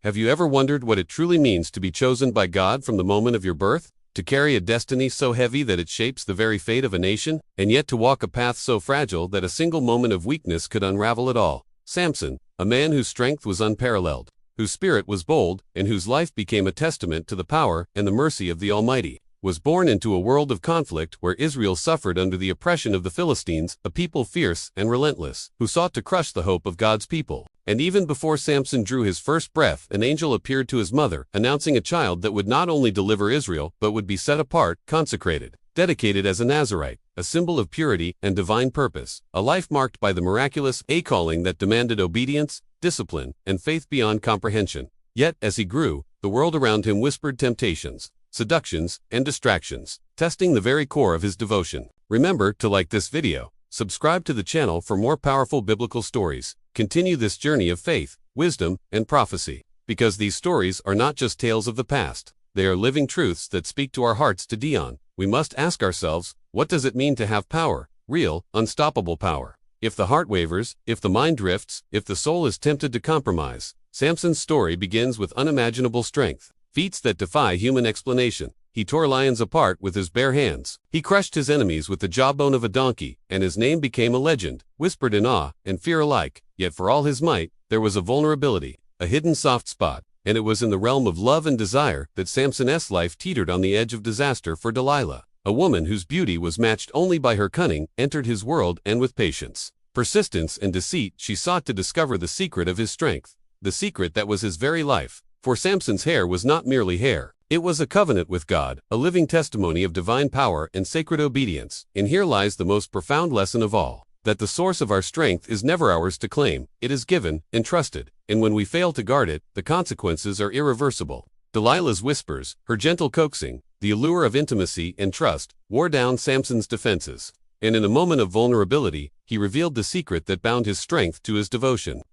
Have you ever wondered what it truly means to be chosen by God from the moment of your birth? To carry a destiny so heavy that it shapes the very fate of a nation, and yet to walk a path so fragile that a single moment of weakness could unravel it all. Samson, a man whose strength was unparalleled, whose spirit was bold, and whose life became a testament to the power and the mercy of the Almighty, was born into a world of conflict where Israel suffered under the oppression of the Philistines, a people fierce and relentless, who sought to crush the hope of God's people. And even before Samson drew his first breath, an angel appeared to his mother, announcing a child that would not only deliver Israel, but would be set apart, consecrated, dedicated as a Nazirite, a symbol of purity and divine purpose, a life marked by the miraculous calling that demanded obedience, discipline, and faith beyond comprehension. Yet, as he grew, the world around him whispered temptations, seductions, and distractions, testing the very core of his devotion. Remember to like this video, subscribe to the channel for more powerful biblical stories. Continue this journey of faith, wisdom, and prophecy, because these stories are not just tales of the past. They are living truths that speak to our hearts today. We must ask ourselves, what does it mean to have power, real, unstoppable power? If the heart wavers, if the mind drifts, if the soul is tempted to compromise, Samson's story begins with unimaginable strength, feats that defy human explanation. He tore lions apart with his bare hands. He crushed his enemies with the jawbone of a donkey, and his name became a legend, whispered in awe and fear alike. Yet for all his might, there was a vulnerability, a hidden soft spot, and it was in the realm of love and desire that Samson's life teetered on the edge of disaster. For Delilah, a woman whose beauty was matched only by her cunning, entered his world, and with patience, persistence, and deceit, she sought to discover the secret of his strength, the secret that was his very life. For Samson's hair was not merely hair. It was a covenant with God, a living testimony of divine power and sacred obedience. And here lies the most profound lesson of all, that the source of our strength is never ours to claim. It is given, entrusted, and when we fail to guard it, the consequences are irreversible. Delilah's whispers, her gentle coaxing, the allure of intimacy and trust, wore down Samson's defenses. And in a moment of vulnerability, he revealed the secret that bound his strength to his devotion.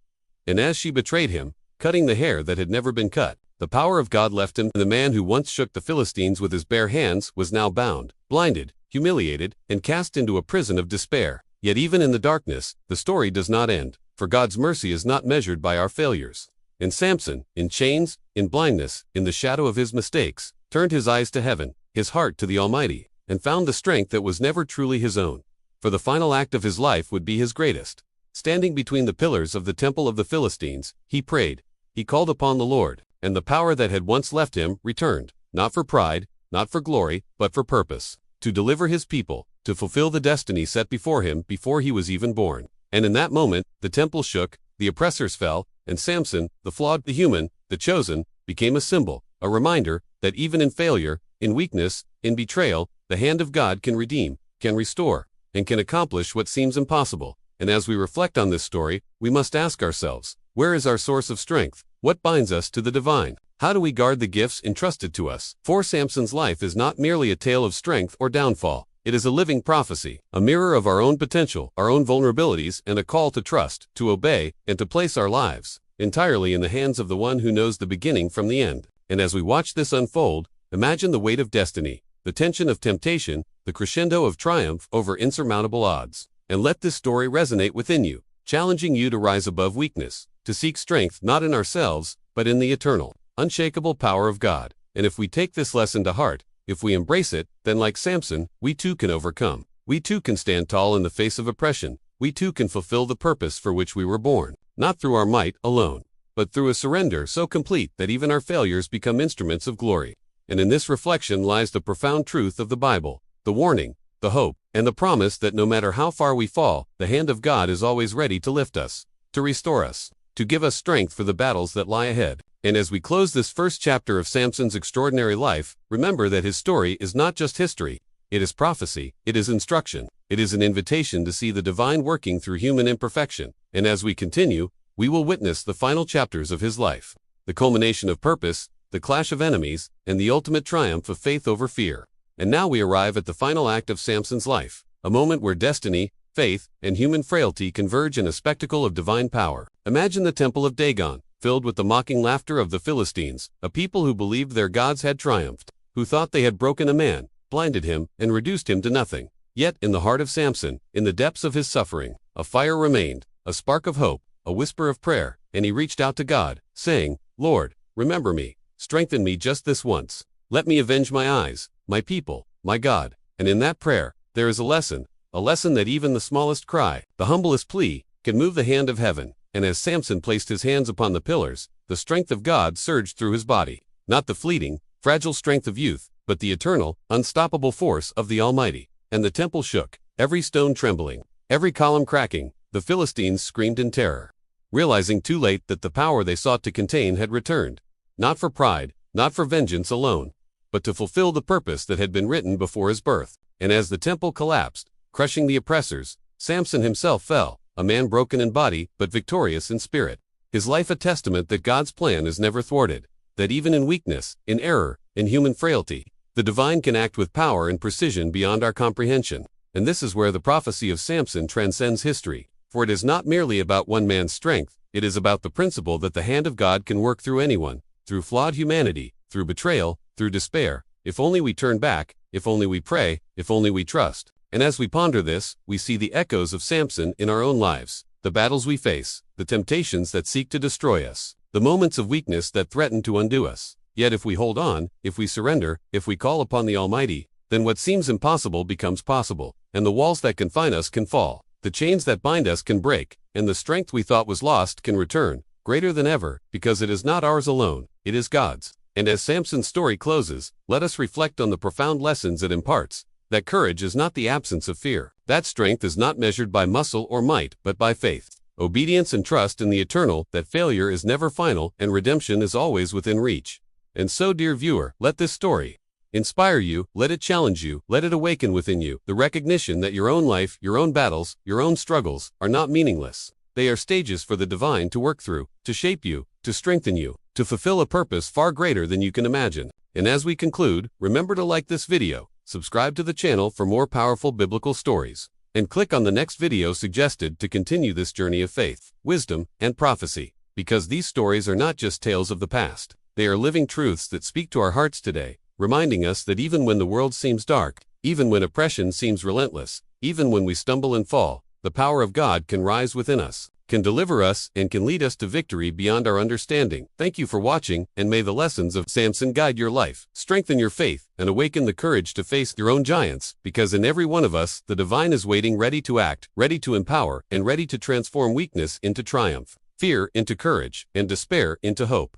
And as she betrayed him, cutting the hair that had never been cut, the power of God left him, and the man who once shook the Philistines with his bare hands was now bound, blinded, humiliated, and cast into a prison of despair. Yet even in the darkness, the story does not end, for God's mercy is not measured by our failures. And Samson, in chains, in blindness, in the shadow of his mistakes, turned his eyes to heaven, his heart to the Almighty, and found the strength that was never truly his own. For the final act of his life would be his greatest. Standing between the pillars of the temple of the Philistines, he prayed. He called upon the Lord, and the power that had once left him returned, not for pride, not for glory, but for purpose, to deliver his people, to fulfill the destiny set before him before he was even born. And in that moment, the temple shook, the oppressors fell, and Samson, the flawed, the human, the chosen, became a symbol, a reminder that even in failure, in weakness, in betrayal, the hand of God can redeem, can restore, and can accomplish what seems impossible. And as we reflect on this story, we must ask ourselves, where is our source of strength? What binds us to the divine? How do we guard the gifts entrusted to us? For Samson's life is not merely a tale of strength or downfall. It is a living prophecy, a mirror of our own potential, our own vulnerabilities, and a call to trust, to obey, and to place our lives entirely in the hands of the one who knows the beginning from the end. And as we watch this unfold, imagine the weight of destiny, the tension of temptation, the crescendo of triumph over insurmountable odds. And let this story resonate within you, challenging you to rise above weakness, to seek strength not in ourselves, but in the eternal, unshakable power of God. And if we take this lesson to heart, if we embrace it, then like Samson, we too can overcome. We too can stand tall in the face of oppression. We too can fulfill the purpose for which we were born, not through our might alone, but through a surrender so complete that even our failures become instruments of glory. And in this reflection lies the profound truth of the Bible, the warning, the hope, and the promise that no matter how far we fall, the hand of God is always ready to lift us, to restore us, to give us strength for the battles that lie ahead. And as we close this first chapter of Samson's extraordinary life, remember that his story is not just history. It is prophecy, it is instruction, it is an invitation to see the divine working through human imperfection. And as we continue, we will witness the final chapters of his life, the culmination of purpose, the clash of enemies, and the ultimate triumph of faith over fear. And now we arrive at the final act of Samson's life, a moment where destiny, faith, and human frailty converge in a spectacle of divine power. Imagine the temple of Dagon, filled with the mocking laughter of the Philistines, a people who believed their gods had triumphed, who thought they had broken a man, blinded him, and reduced him to nothing. Yet in the heart of Samson, in the depths of his suffering, a fire remained, a spark of hope, a whisper of prayer, and he reached out to God, saying, "Lord, remember me, strengthen me just this once. Let me avenge my eyes, my people, my God. And in that prayer, there is a lesson that even the smallest cry, the humblest plea, can move the hand of heaven. And as Samson placed his hands upon the pillars, the strength of God surged through his body. Not the fleeting, fragile strength of youth, but the eternal, unstoppable force of the Almighty. And the temple shook, every stone trembling, every column cracking. The Philistines screamed in terror, realizing too late that the power they sought to contain had returned, not for pride, not for vengeance alone, but to fulfill the purpose that had been written before his birth. And as the temple collapsed, crushing the oppressors, Samson himself fell, a man broken in body but victorious in spirit. His life a testament that God's plan is never thwarted, that even in weakness, in error, in human frailty, the divine can act with power and precision beyond our comprehension. And this is where the prophecy of Samson transcends history, for it is not merely about one man's strength, it is about the principle that the hand of God can work through anyone, through flawed humanity, through betrayal, through despair, if only we turn back, if only we pray, if only we trust. And as we ponder this, we see the echoes of Samson in our own lives, the battles we face, the temptations that seek to destroy us, the moments of weakness that threaten to undo us. Yet if we hold on, if we surrender, if we call upon the Almighty, then what seems impossible becomes possible, and the walls that confine us can fall, the chains that bind us can break, and the strength we thought was lost can return, greater than ever, because it is not ours alone, it is God's. And as Samson's story closes, let us reflect on the profound lessons it imparts, that courage is not the absence of fear, that strength is not measured by muscle or might, but by faith, obedience and trust in the eternal, that failure is never final and redemption is always within reach. And so, dear viewer, let this story inspire you, let it challenge you, let it awaken within you the recognition that your own life, your own battles, your own struggles are not meaningless. They are stages for the divine to work through, to shape you, to strengthen you, to fulfill a purpose far greater than you can imagine. And as we conclude, remember to like this video, subscribe to the channel for more powerful biblical stories, and click on the next video suggested to continue this journey of faith, wisdom, and prophecy. Because these stories are not just tales of the past, they are living truths that speak to our hearts today, reminding us that even when the world seems dark, even when oppression seems relentless, even when we stumble and fall, the power of God can rise within us, can deliver us, and can lead us to victory beyond our understanding. Thank you for watching, and may the lessons of Samson guide your life, strengthen your faith, and awaken the courage to face your own giants, because in every one of us, the divine is waiting, ready to act, ready to empower, and ready to transform weakness into triumph, fear into courage, and despair into hope.